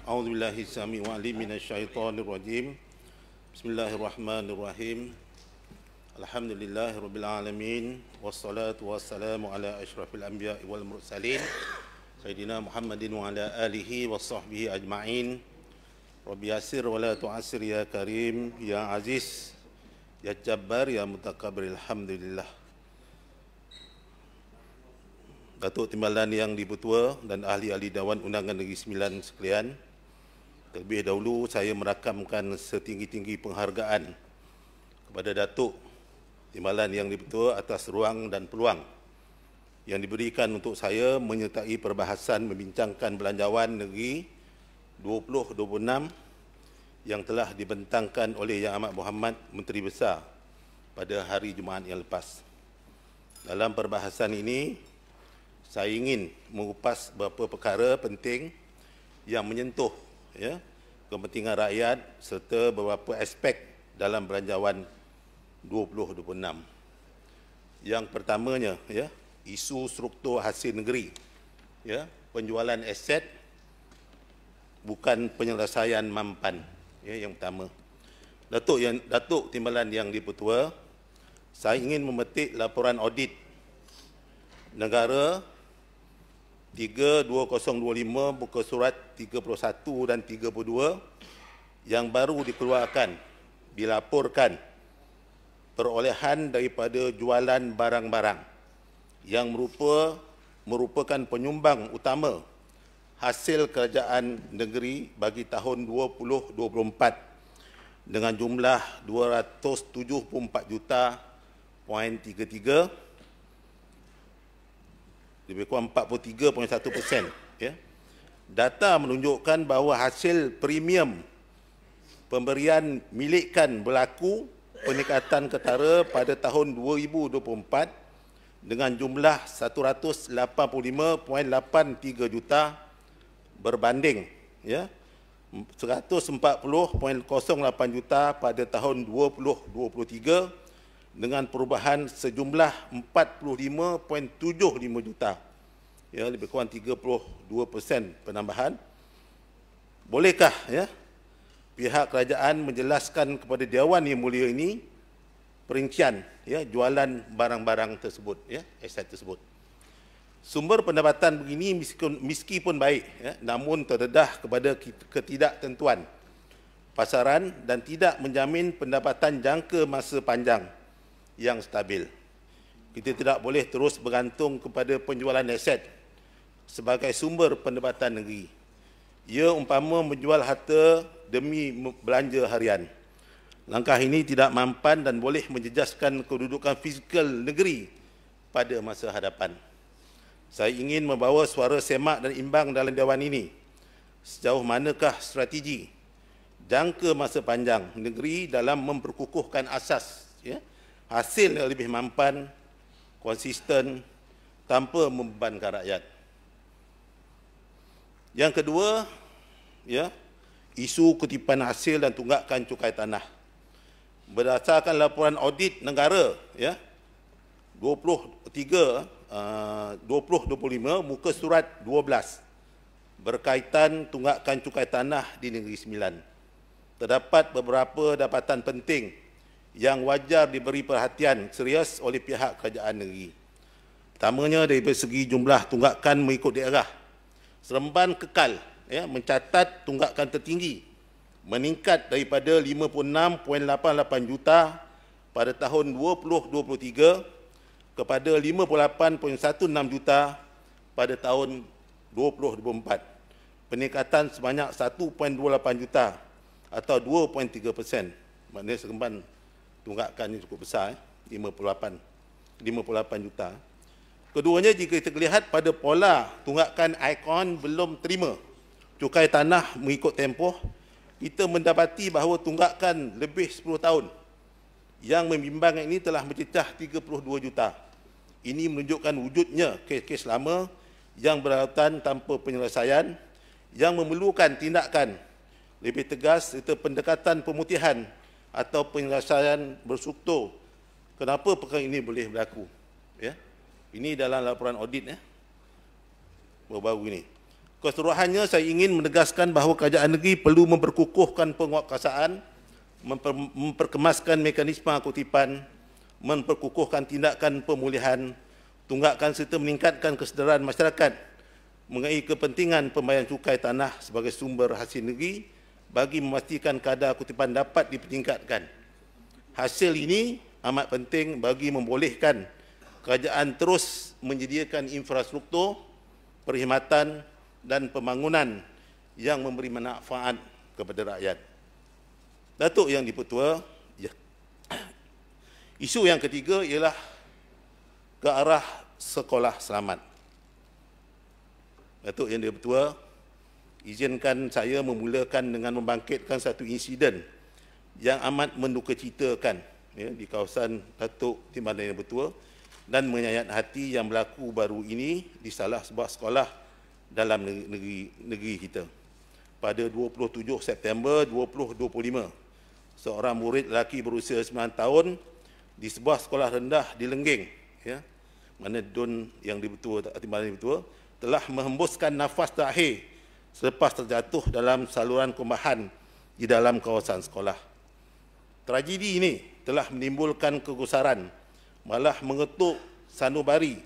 A'udzubillahi samii'il 'aliim minasyaitonir rajim. Bismillahirrahmanirrahim. Alhamdulillahirabbil alamin wassalatu wassalamu ala asyrafil anbiya'i wal mursalin sayyidina Muhammadin wa ala alihi washabbihi ajma'in. Rabbi yassir wa la tu'assir ya karim ya aziz ya jabbar ya mutakabbir. Alhamdulillah. Datuk Timbalan yang dipertua dan ahli-ahli Dewan Undangan Negeri Sembilan sekalian, terlebih dahulu saya merakamkan setinggi-tinggi penghargaan kepada Datuk Timbalan yang dipertua atas ruang dan peluang yang diberikan untuk saya menyertai perbahasan membincangkan Belanjawan Negeri 2026 yang telah dibentangkan oleh Yang Amat Berhormat Menteri Besar pada hari Jumaat yang lepas. Dalam perbahasan ini, saya ingin mengupas beberapa perkara penting yang menyentuh kepentingan rakyat serta beberapa aspek dalam Belanjawan 2026. Yang pertamanya, isu struktur hasil negeri, penjualan aset bukan penyelesaian mampan. Yang pertama, Datuk Timbalan yang dipertua, saya ingin memetik laporan audit negara 32025 muka surat 31 dan 32 yang baru dikeluarkan dilaporkan perolehan daripada jualan barang-barang yang merupakan penyumbang utama hasil kerajaan negeri bagi tahun 2024 dengan jumlah 274 juta poin 33, lebih kurang 43.1%. Data menunjukkan bahawa hasil premium pemberian milikkan berlaku peningkatan ketara pada tahun 2024 dengan jumlah 185.83 juta berbanding 140.08 juta pada tahun 2023 dengan perubahan sejumlah 45.75 juta, lebih kurang 32% penambahan. Bolehkah pihak kerajaan menjelaskan kepada Dewan Yang Mulia ini perincian jualan barang-barang tersebut, aset tersebut? Sumber pendapatan begini meskipun baik, namun terdedah kepada ketidaktentuan pasaran dan tidak menjamin pendapatan jangka masa panjang yang stabil. Kita tidak boleh terus bergantung kepada penjualan aset sebagai sumber pendapatan negeri. Ia umpama menjual harta demi belanja harian. Langkah ini tidak mampan dan boleh menjejaskan kedudukan fizikal negeri pada masa hadapan. Saya ingin membawa suara semak dan imbang dalam Dewan ini. Sejauh manakah strategi jangka masa panjang negeri dalam memperkukuhkan asas hasil yang lebih mampan, konsisten, tanpa membebankan rakyat. Yang kedua, isu kutipan hasil dan tunggakan cukai tanah. Berdasarkan laporan audit negara 2025 muka surat 12 berkaitan tunggakan cukai tanah di Negeri Sembilan, terdapat beberapa dapatan penting yang wajar diberi perhatian serius oleh pihak kerajaan negeri. Pertamanya, dari segi jumlah tunggakan mengikut daerah, Seremban kekal mencatat tunggakan tertinggi, meningkat daripada 56.88 juta pada tahun 2023 kepada 58.16 juta pada tahun 2024. Peningkatan sebanyak 1.28 juta atau 2.3%. Maknanya Seremban tunggakan ini cukup besar, 58 juta. Keduanya, jika kita lihat pada pola tunggakan ikon belum terima cukai tanah mengikut tempoh, kita mendapati bahawa tunggakan lebih 10 tahun yang membimbang ini telah mencecah 32 juta. Ini menunjukkan wujudnya kes-kes lama yang berlarutan tanpa penyelesaian yang memerlukan tindakan lebih tegas serta pendekatan pemutihan atau penyelesaian berstruktur. Kenapa perkara ini boleh berlaku? Ini dalam laporan audit baru-baru ini. Keseluruhannya saya ingin menegaskan bahawa kerajaan negeri perlu memperkukuhkan penguatkuasaan, memperkemaskan mekanisme kutipan, memperkukuhkan tindakan pemulihan, tunggakan serta meningkatkan kesedaran masyarakat mengenai kepentingan pembayaran cukai tanah sebagai sumber hasil negeri bagi memastikan kadar kutipan dapat dipertingkatkan. Hasil ini amat penting bagi membolehkan kerajaan terus menyediakan infrastruktur, perkhidmatan dan pembangunan yang memberi manfaat kepada rakyat. Datuk Yang di-Pertua, ya. Isu yang ketiga ialah ke arah sekolah selamat. Datuk Yang di-Pertua, izinkan saya memulakan dengan membangkitkan satu insiden yang amat mendukacitakan di kawasan Datuk Timbalan Yang Bertua dan menyayat hati yang berlaku baru ini di salah sebuah sekolah dalam negeri kita. Pada 27 September 2025, seorang murid lelaki berusia 9 tahun di sebuah sekolah rendah di Lengging, mana Dun Yang di-Pertua, Timbalan Yang Bertua, telah menghembuskan nafas terakhir selepas terjatuh dalam saluran kumbahan di dalam kawasan sekolah. Tragedi ini telah menimbulkan kegusaran, malah mengetuk sanubari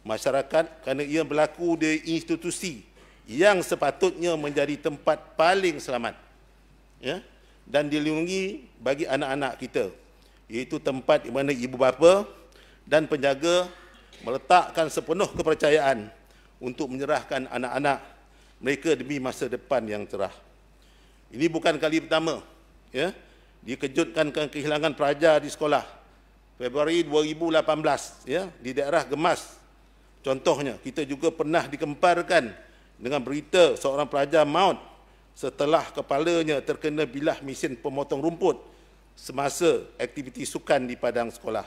masyarakat kerana ia berlaku di institusi yang sepatutnya menjadi tempat paling selamat dan dilindungi bagi anak-anak kita, iaitu tempat di mana ibu bapa dan penjaga meletakkan sepenuh kepercayaan untuk menyerahkan anak-anak mereka demi masa depan yang cerah. Ini bukan kali pertama dikejutkan kehilangan pelajar di sekolah. Februari 2018 di daerah Gemas contohnya, kita juga pernah dikemparkan dengan berita seorang pelajar maut setelah kepalanya terkena bilah mesin pemotong rumput semasa aktiviti sukan di padang sekolah.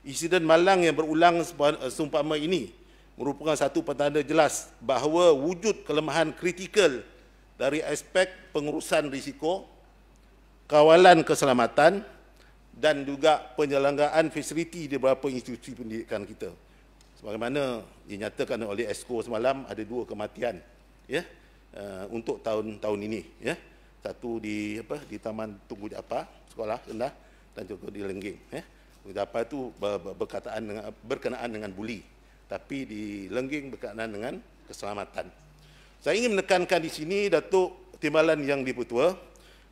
Insiden malang yang berulang seumpama ini merupakan satu petanda jelas bahawa wujud kelemahan kritikal dari aspek pengurusan risiko, kawalan keselamatan dan juga penyelenggaraan fasiliti di beberapa institusi pendidikan kita. Sebagaimana dinyatakan oleh Esko semalam, ada 2 kematian untuk tahun ini, satu di Taman Tunku Japa sekolah rendah dan juga di Lengging. Tunku Japa itu berkenaan dengan buli, tapi di Lengging berkenaan dengan keselamatan. Saya ingin menekankan di sini, Datuk Timbalan Yang di-Pertua,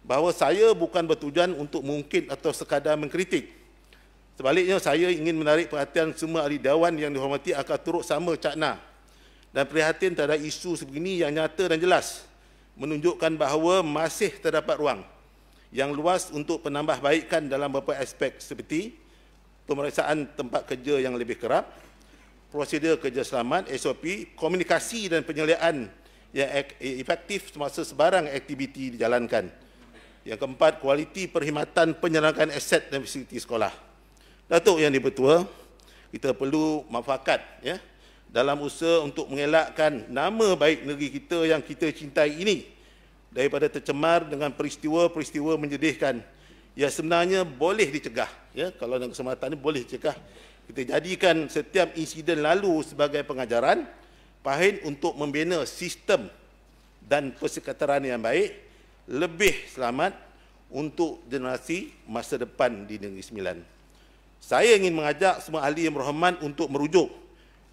bahawa saya bukan bertujuan untuk mengungkit atau sekadar mengkritik. Sebaliknya, saya ingin menarik perhatian semua ahli dewan yang dihormati akan turut sama cakna dan prihatin terhadap isu sebegini yang nyata dan jelas, menunjukkan bahawa masih terdapat ruang yang luas untuk penambahbaikan dalam beberapa aspek seperti pemeriksaan tempat kerja yang lebih kerap, prosedur kerja selamat, SOP, komunikasi dan penyeliaan yang efektif semasa sebarang aktiviti dijalankan. Yang keempat, kualiti perkhidmatan penyelenggaraan aset dan fasiliti sekolah. Datuk Yang di-Pertua, kita perlu muafakat dalam usaha untuk mengelakkan nama baik negeri kita yang kita cintai ini daripada tercemar dengan peristiwa-peristiwa menyedihkan yang sebenarnya boleh dicegah. Kalau dalam kesempatan ini boleh dicegah. Kita jadikan setiap insiden lalu sebagai pengajaran pahit untuk membina sistem dan persekitaran yang baik, lebih selamat untuk generasi masa depan di Negeri Sembilan. Saya ingin mengajak semua ahli yang berhormat untuk merujuk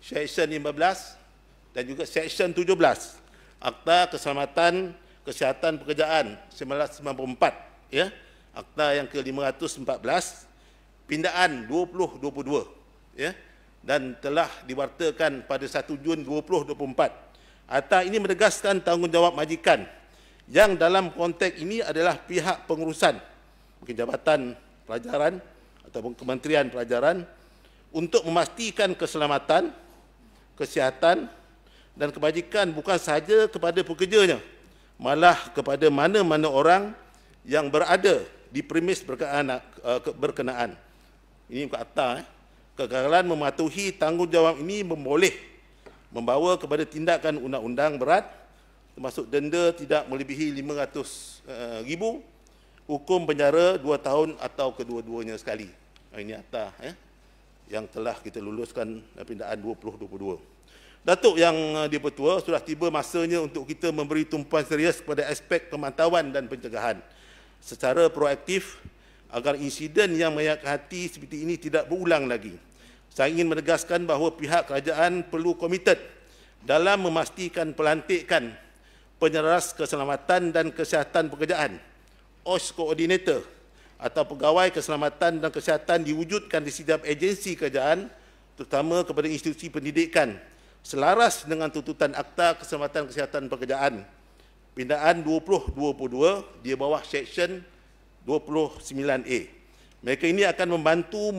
Seksyen 15 dan juga Seksyen 17 Akta Keselamatan Kesihatan Pekerjaan 1994, Akta yang ke-514, pindaan 2022, dan telah diwartakan pada 1 Jun 2024. Akta ini menegaskan tanggungjawab majikan yang dalam konteks ini adalah pihak pengurusan, mungkin Jabatan Pelajaran ataupun Kementerian Pelajaran, untuk memastikan keselamatan, kesihatan dan kebajikan bukan sahaja kepada pekerjanya, malah kepada mana-mana orang yang berada di premis berkenaan. Ini kata kegagalan mematuhi tanggungjawab ini memboleh membawa kepada tindakan undang-undang berat, termasuk denda tidak melebihi RM500,000, hukum penjara 2 tahun atau kedua-duanya sekali. Ini akta yang telah kita luluskan pindaan 2022. Datuk Yang Dipertua, sudah tiba masanya untuk kita memberi tumpuan serius kepada aspek pemantauan dan pencegahan secara proaktif agar insiden yang menyayatkan hati seperti ini tidak berulang lagi. Saya ingin menegaskan bahawa pihak kerajaan perlu komited dalam memastikan pelantikan penyeras keselamatan dan kesihatan pekerjaan OSH Coordinator atau pegawai keselamatan dan kesihatan diwujudkan di setiap agensi kerajaan, terutama kepada institusi pendidikan, selaras dengan tuntutan Akta Keselamatan Kesihatan Pekerjaan Pindaan 2022 di bawah Seksyen 29A. Mereka ini akan membantu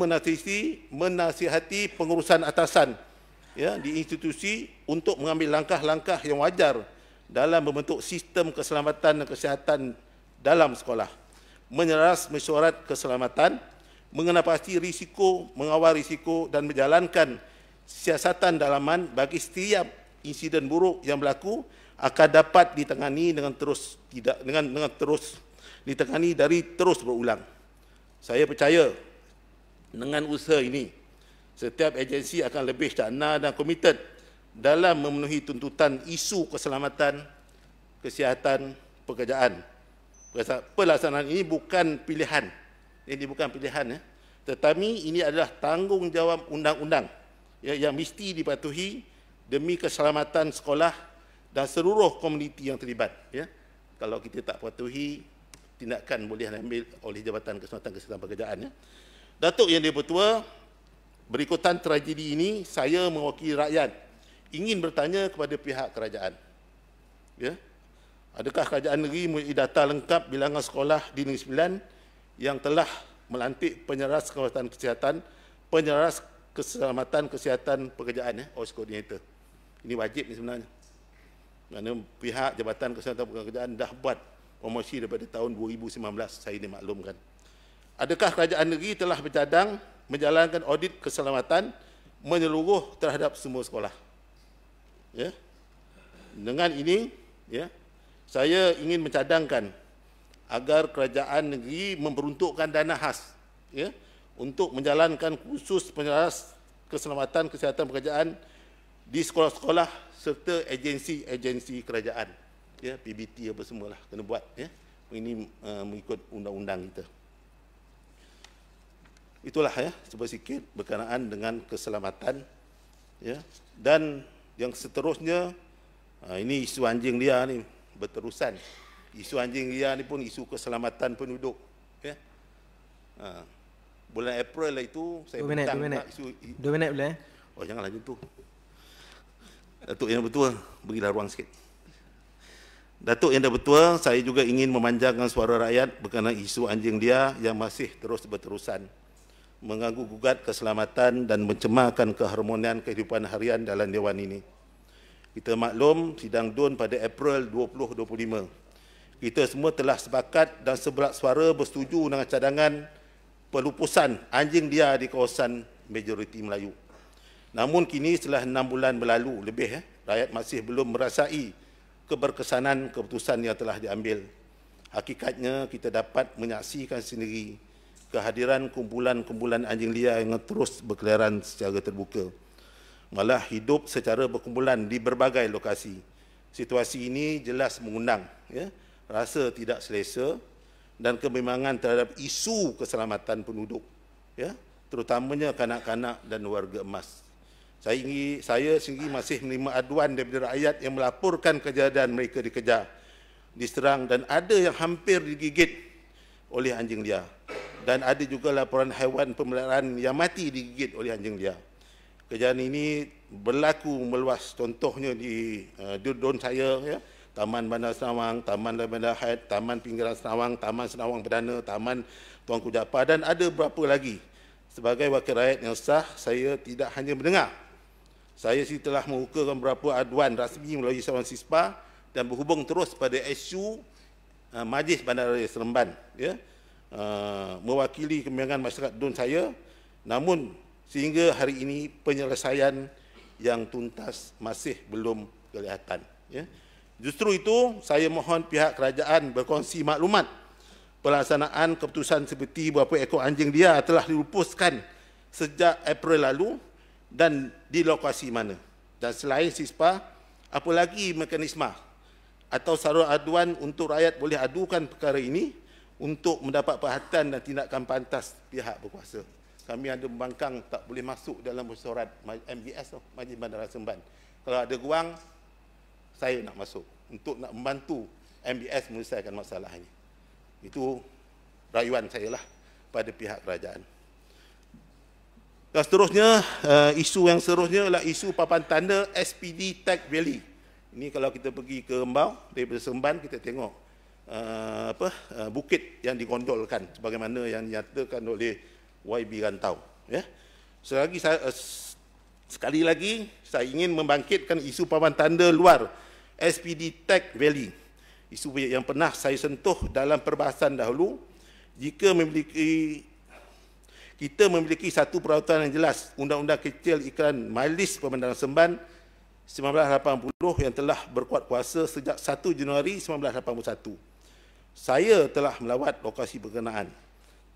menasihati pengurusan atasan di institusi untuk mengambil langkah-langkah yang wajar dalam membentuk sistem keselamatan dan kesihatan dalam sekolah, menyeras mesyuarat keselamatan, mengenapasti risiko, mengawal risiko dan menjalankan siasatan dalaman bagi setiap insiden buruk yang berlaku akan dapat ditangani dengan terus ditangani dari terus berulang. Saya percaya dengan usaha ini setiap agensi akan lebih cakna dan komited dalam memenuhi tuntutan isu keselamatan, kesihatan, pekerjaan. Pelaksanaan ini bukan pilihan. Ini bukan pilihan, tetapi ini adalah tanggungjawab undang-undang yang mesti dipatuhi demi keselamatan sekolah dan seluruh komuniti yang terlibat. Kalau kita tak patuhi, tindakan boleh diambil oleh Jabatan Keselamatan Kesihatan Pekerjaan. Datuk Yang Dipertua, berikutan tragedi ini, saya mewakili rakyat ingin bertanya kepada pihak kerajaan. Adakah kerajaan negeri mempunyai data lengkap bilangan sekolah di Negeri Sembilan yang telah melantik penyeras keselamatan kesihatan pekerjaan, OSH Coordinator? Ini wajib ni sebenarnya. Kerana pihak Jabatan Keselamatan Pekerjaan dah buat promosi daripada tahun 2019, saya dimaklumkan. Adakah kerajaan negeri telah bercadang menjalankan audit keselamatan menyeluruh terhadap semua sekolah? Dengan ini, saya ingin mencadangkan agar kerajaan negeri memperuntukkan dana khas untuk menjalankan kursus penyeras keselamatan kesihatan pekerjaan di sekolah-sekolah serta agensi-agensi kerajaan. PBT apa semualah kena buat. Ini mengikut undang-undang kita. Itulah sedikit berkenaan dengan keselamatan. Dan yang seterusnya, ini isu anjing liar ni berterusan. Isu anjing liar ni pun isu keselamatan penduduk. Bulan April lah itu saya bentang isu. 2 minit boleh? Oh, janganlah macam tu. Datuk Yang Dipertua, berilah ruang sikit. Datuk Yang Dipertua, saya juga ingin memanjangkan suara rakyat berkenaan isu anjing liar yang masih terus berterusan, mengganggu gugat keselamatan dan mencemarkan keharmonian kehidupan harian dalam Dewan ini. Kita maklum sidang DUN pada April 2025. Kita semua telah sepakat dan seberat suara bersetuju dengan cadangan pelupusan anjing liar di kawasan majoriti Melayu. Namun kini setelah 6 bulan berlalu lebih, rakyat masih belum merasai keberkesanan keputusan yang telah diambil. Hakikatnya kita dapat menyaksikan sendiri kehadiran kumpulan-kumpulan anjing liar yang terus berkeliaran secara terbuka, malah hidup secara berkumpulan di berbagai lokasi. Situasi ini jelas mengundang rasa tidak selesa dan kebimbangan terhadap isu keselamatan penduduk, terutamanya kanak-kanak dan warga emas. Saya sendiri masih menerima aduan daripada rakyat yang melaporkan kejadian mereka dikejar, diserang dan ada yang hampir digigit oleh anjing liar. Dan ada juga laporan haiwan pemeliharaan yang mati digigit oleh anjing liar. Kejadian ini berlaku meluas, contohnya di DUN saya, Taman Bandar Senawang, Taman Bandar Haid, Taman Pinggiran Senawang, Taman Senawang Perdana, Taman Tuanku Japar dan ada beberapa lagi. Sebagai wakil rakyat yang sah, saya tidak hanya mendengar. Saya sendiri telah mengukakan beberapa aduan rasmi melalui saluran SISPA dan berhubung terus pada SU Majlis Bandaraya Seremban, mewakili kebimbangan masyarakat DUN saya. Namun sehingga hari ini penyelesaian yang tuntas masih belum kelihatan. Justru itu saya mohon pihak kerajaan berkongsi maklumat pelaksanaan keputusan seperti berapa ekor anjing liar telah dilupuskan sejak April lalu dan di lokasi mana. Dan selain SISPA, apa lagi mekanisme atau saluran aduan untuk rakyat boleh adukan perkara ini untuk mendapat perhatian dan tindakan pantas pihak berkuasa. Kami ada membangkang tak boleh masuk dalam mesyuarat MBS, Majlis Bandaraya Seremban. Kalau ada ruang, saya nak masuk untuk nak membantu MBS menyelesaikan masalah ini. Itu rayuan saya lah pada pihak kerajaan. Dan seterusnya, isu yang seterusnya adalah isu papan tanda SPD Tag Valley. Ini kalau kita pergi ke Rembau, daripada Seremban, kita tengok bukit yang digondolkan sebagaimana yang dinyatakan oleh YB Rantau. Ya. Sekali lagi, saya ingin membangkitkan isu papan tanda luar SPD Tag Valley. Isu yang pernah saya sentuh dalam perbahasan dahulu, jika kita memiliki satu peraturan yang jelas, Undang-Undang Kecil Iklan Majlis Pembandaran Seremban 1980 yang telah berkuat kuasa sejak 1 Januari 1981. Saya telah melawat lokasi berkenaan,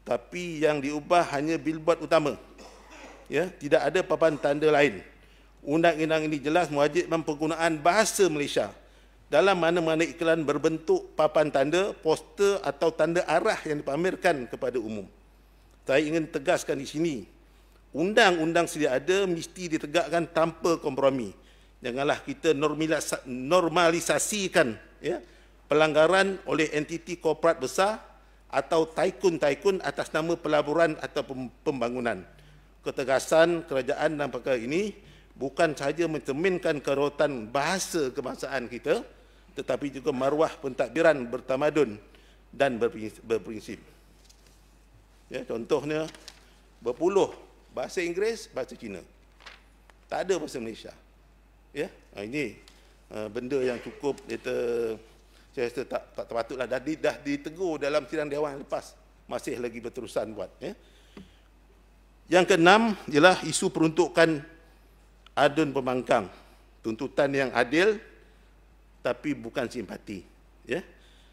tapi yang diubah hanya billboard utama. Ya, tidak ada papan tanda lain. Undang-undang ini jelas mewajibkan penggunaan bahasa Malaysia dalam mana-mana iklan berbentuk papan tanda, poster atau tanda arah yang dipamerkan kepada umum. Saya ingin tegaskan di sini, undang-undang sedia ada mesti ditegakkan tanpa kompromi. Janganlah kita normalisasikan ya, pelanggaran oleh entiti korporat besar atau taikun-taikun atas nama pelaburan atau pembangunan. Ketegasan kerajaan dalam perkara ini bukan sahaja mencerminkan kedaulatan bahasa kebangsaan kita, tetapi juga maruah pentadbiran bertamadun dan berprinsip. Ya, contohnya, berpuluh bahasa Inggeris, bahasa Cina. Tak ada bahasa Malaysia. Ya, ini benda yang cukup, saya rasa tak terpatutlah. Dah ditegur dalam sidang Dewan yang lepas. Masih lagi berterusan buat. Ya. Yang keenam ialah isu peruntukan adun pembangkang. Tuntutan yang adil, tapi bukan simpati. Ya.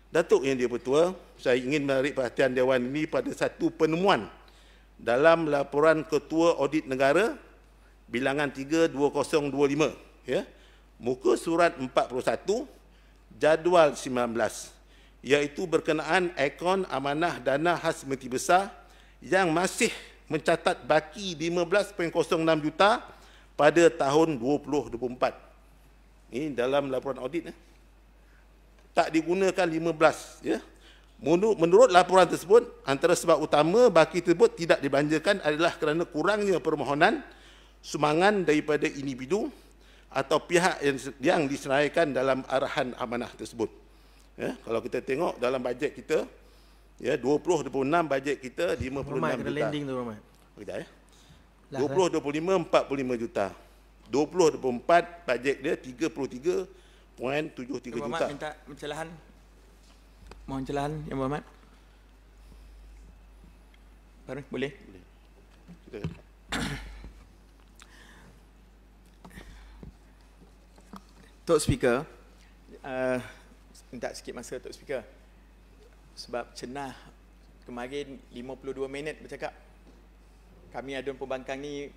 Datuk Yang Dipertua, saya ingin menarik perhatian Dewan ini pada satu penemuan dalam laporan Ketua Audit Negara bilangan 3/2025, ya, muka surat 41, jadual 19, iaitu berkenaan akaun amanah dana khas Menteri Besar yang masih mencatat baki 15.06 juta pada tahun 2024. Ini dalam laporan audit. Tak digunakan 15, ya. Menurut laporan tersebut, antara sebab utama baki tersebut tidak dibelanjakan adalah kerana kurangnya permohonan sumbangan daripada individu atau pihak yang disenaraikan dalam arahan amanah tersebut. Ya, kalau kita tengok dalam bajet kita, ya, 2026 bajet kita 56 juta. Landing tu, Rahmat. Sekejap, ya. 2025 45 juta. 2024 bajet dia 33.73 juta. Minta pencerahan. Mohon pencerahan Yang Berhormat. Baru boleh? Boleh. Tok Speaker, minta sikit masa Tok Speaker. Sebab cenah kemarin 52 minit bercakap. Kami adun pembangkang ni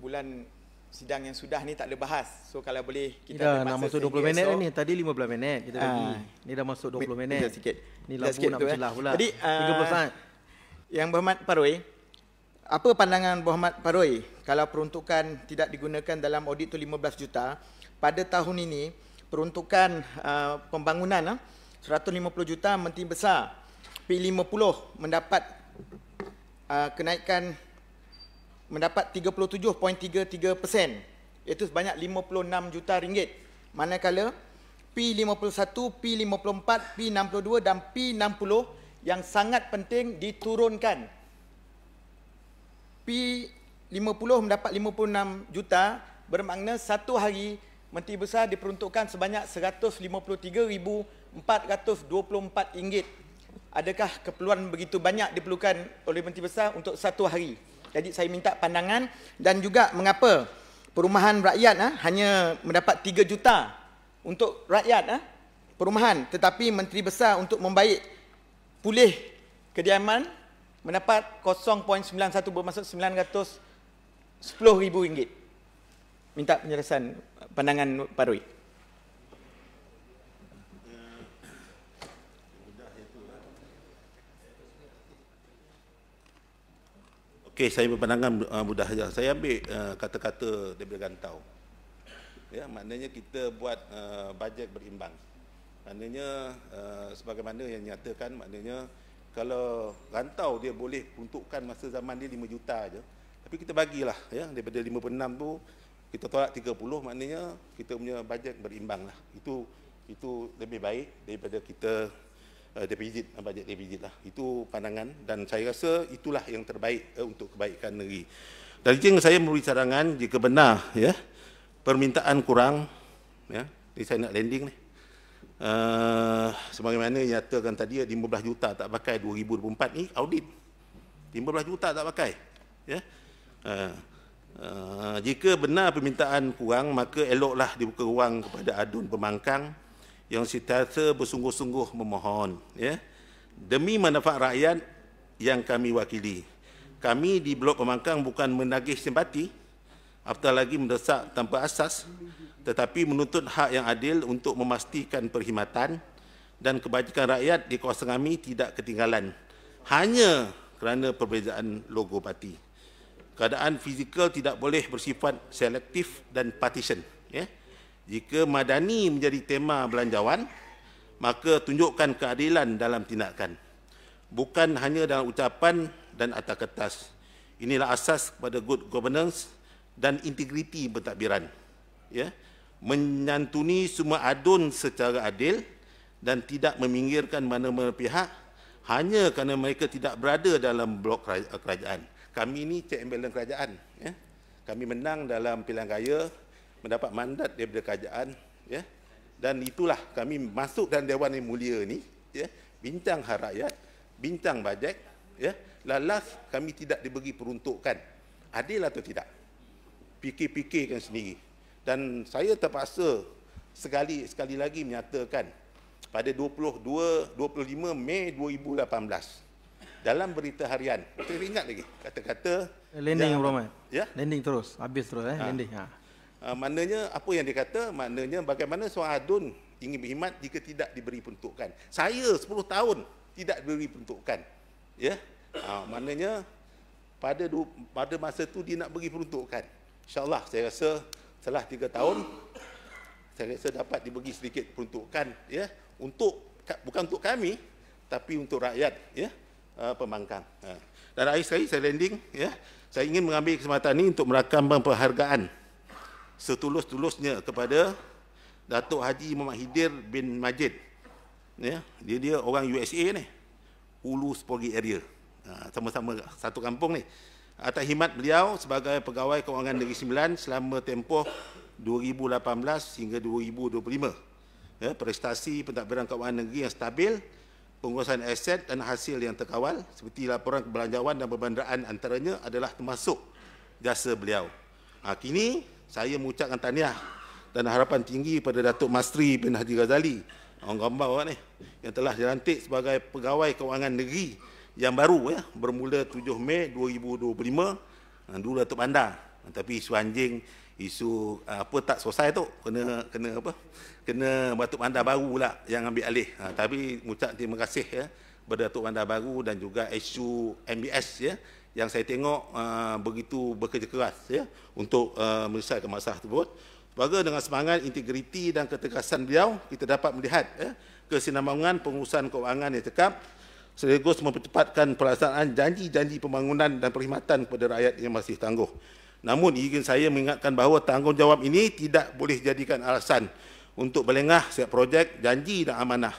bulan sidang yang sudah ni tak ada bahas. So kalau boleh kita dah nak masuk 20 minit ni. Tadi 15 minit kita bagi. Ni dah masuk 20 minit. Sikit. Ni lampu nak bercelah pula. Jadi 30 saat. Yang Berhormat Paroi, apa pandangan Berhormat Paroi kalau peruntukan tidak digunakan dalam audit tu 15 juta, pada tahun ini peruntukan pembangunan 150 juta Menteri Besar, P50 mendapat kenaikan mendapat 37.33%, iaitu sebanyak 56 juta ringgit. Manakala P51, P54, P62 dan P60 yang sangat penting diturunkan. P50 mendapat 56 juta, bermakna satu hari Menteri Besar diperuntukkan sebanyak RM153,424. Adakah keperluan begitu banyak diperlukan oleh Menteri Besar untuk satu hari? Jadi saya minta pandangan, dan juga mengapa perumahan rakyat hanya mendapat 3 juta untuk rakyat perumahan, tetapi Menteri Besar untuk membaik pulih kediaman mendapat 0.91, bermaksud RM910,000. minta penjelasan pandangan Pak Rui. Okey, saya berpandangan mudah saja. Saya ambil kata-kata daripada Gantau. Ya, maknanya kita buat bajet berimbang. Maknanya sebagaimana yang nyatakan, maknanya kalau Gantau dia boleh peruntukkan masa zaman dia 5 juta aja. Tapi kita bagilah ya, daripada 56 tu kita tolak 30, maknanya kita punya bajet berimbang lah. Itu lebih baik daripada kita defisit, bajet defisit lah. Itu pandangan dan saya rasa itulah yang terbaik untuk kebaikan negeri. Dan jika saya memberi cadangan, jika benar ya permintaan kurang, ya, ini saya nak landing ni. Sebagaimana nyatakan tadi 15 juta tak pakai 2024 ni audit. 15 juta tak pakai. Ya. Jika benar permintaan kurang, maka eloklah dibuka ruang kepada adun pemangkang yang sentiasa bersungguh-sungguh memohon, ya, demi manfaat rakyat yang kami wakili. Kami di Blok Pemangkang bukan menagih simpati, apatah lagi mendesak tanpa asas, tetapi menuntut hak yang adil untuk memastikan perkhidmatan dan kebajikan rakyat di kawasan kami tidak ketinggalan hanya kerana perbezaan logo parti. Keadaan fizikal tidak boleh bersifat selektif dan partisan, ya. Jika madani menjadi tema belanjawan, maka tunjukkan keadilan dalam tindakan, bukan hanya dalam ucapan dan atas kertas. Inilah asas kepada good governance dan integriti pentadbiran. Ya, menyantuni semua adun secara adil dan tidak meminggirkan mana-mana pihak hanya kerana mereka tidak berada dalam blok kerajaan. Kami ini check and balance kerajaan. Ya. Kami menang dalam pilihan raya, mendapat mandat daripada kerajaan, ya, dan itulah kami masuk dalam Dewan Yang Mulia ni, ya, bincang hak rakyat, bincang bajet, ya, lalas kami tidak diberi peruntukan, adil atau tidak, fikir-fikirkan sendiri. Dan saya terpaksa sekali lagi menyatakan pada 25 Mei 2018 dalam berita harian, saya ingat lagi kata-kata landing Rahmat. Ya, landing terus, habis terus landing. Maknanya apa yang dia kata, maknanya bagaimana seorang adun ingin berkhidmat jika tidak diberi peruntukan. Saya 10 tahun tidak diberi peruntukan. Ya. Maknanya pada masa tu dia nak beri peruntukan. InsyaAllah saya rasa setelah 3 tahun saya rasa dapat diberi sedikit peruntukan, ya, bukan untuk kami tapi untuk rakyat, ya, Pemangkang. Dan akhir sekali saya landing, ya. Saya ingin mengambil kesempatan ini untuk merakamkan penghargaan setulus-tulusnya kepada Datuk Haji Muhammad Hidir bin Majid. Ya, dia orang USA ni, Hulu Spogi area. Sama-sama satu kampung ni. Atas khidmat beliau sebagai pegawai kewangan Negeri Sembilan selama tempoh 2018 hingga 2025. Ya, prestasi pentadbiran kewangan negeri yang stabil, pengurusan aset dan hasil yang terkawal seperti laporan kebelanjawan dan perbandaraan antaranya adalah termasuk jasa beliau. Kini saya mengucapkan tahniah dan harapan tinggi pada Datuk Masri bin Haji Ghazali, orang gambar orang ni, yang telah dilantik sebagai pegawai kewangan negeri yang baru, ya, bermula 7 Mei 2025. Dulu Datuk Bandar, tapi isu anjing, isu apa tak selesai tu, kena Datuk Bandar baru pula yang ambil alih. Tapi mengucap terima kasih, ya, kepada Datuk Bandar baru dan juga isu MBS, ya, yang saya tengok begitu bekerja keras, ya, untuk menyelesaikan masalah tersebut. Sebagai dengan semangat, integriti dan ketegasan beliau, kita dapat melihat, ya, kesinambungan pengurusan kewangan yang cekap sekaligus mempercepatkan pelaksanaan janji-janji pembangunan dan perkhidmatan kepada rakyat yang masih tangguh. Namun ingin saya mengingatkan bahawa tanggungjawab ini tidak boleh jadikan alasan untuk berlengah setiap projek, janji dan amanah.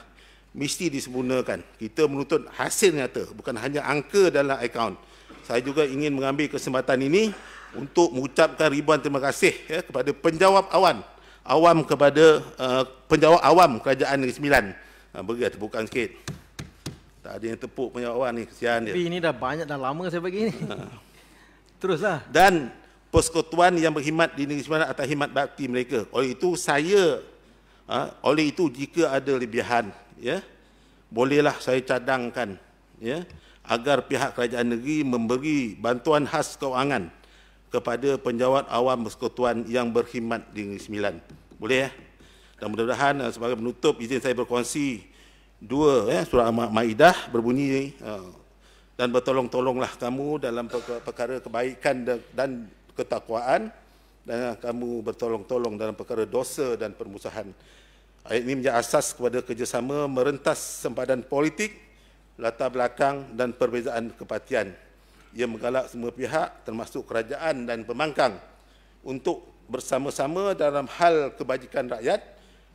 Mesti disempurnakan. Kita menuntut hasil nyata, bukan hanya angka dalam akaun. Saya juga ingin mengambil kesempatan ini untuk mengucapkan ribuan terima kasih, ya, kepada penjawab awam kepada penjawab awam Kerajaan Negeri Sembilan. Beri tepukan sikit. Tak ada yang tepuk penjawab awam ni, kesian dia. Tapi ini dah banyak, dah lama saya bagi ni. Teruslah. Dan persekutuan yang berkhidmat di Negeri Sembilan atas khidmat bakti mereka. Oleh itu jika ada lebihan, ya, bolehlah saya cadangkan, ya, agar pihak kerajaan negeri memberi bantuan khas kewangan kepada penjawat awam persekutuan yang berkhidmat di Negeri Sembilan. Boleh ya? Dan mudah-mudahan sebagai penutup, izin saya berkongsi dua surah Al-Maidah berbunyi, dan bertolong-tolonglah kamu dalam perkara kebaikan dan ketakwaan, dan kamu bertolong-tolong dalam perkara dosa dan permusuhan. Ayat ini menjadi asas kepada kerjasama merentas sempadan politik, latar belakang dan perbezaan kepartian. Ia menggalak semua pihak termasuk kerajaan dan pembangkang untuk bersama-sama dalam hal kebajikan rakyat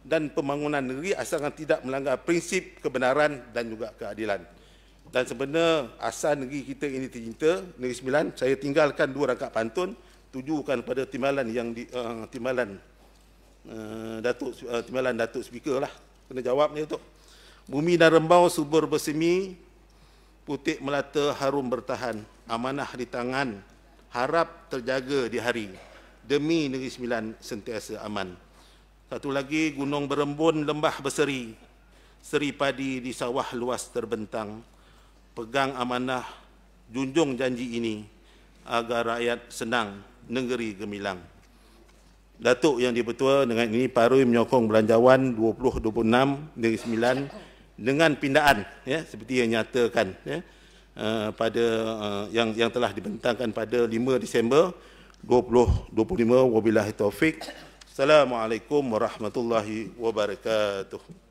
dan pembangunan negeri asalkan tidak melanggar prinsip kebenaran dan juga keadilan. Dan sebenarnya asal negeri kita ini tercinta, Negeri Sembilan, saya tinggalkan 2 rakaat pantun tujukan pada timbalan yang timbalan Datuk Speaker lah. Kena jawab ni tu. Bumi dan rembau subur bersemi, putik melata harum bertahan, amanah di tangan, harap terjaga di hari, demi Negeri Sembilan sentiasa aman. Satu lagi, gunung berembun, lembah berseri, seri padi di sawah luas terbentang, pegang amanah, junjung janji ini, agar rakyat senang, negeri gemilang. Datuk Yang di-Pertua dengan ini parui menyokong belanjawan 2026 Negeri Sembilan dengan pindaan seperti yang nyatakan pada yang telah dibentangkan pada 5 Disember 2025. Wabillahi taufik. Assalamualaikum warahmatullahi wabarakatuh.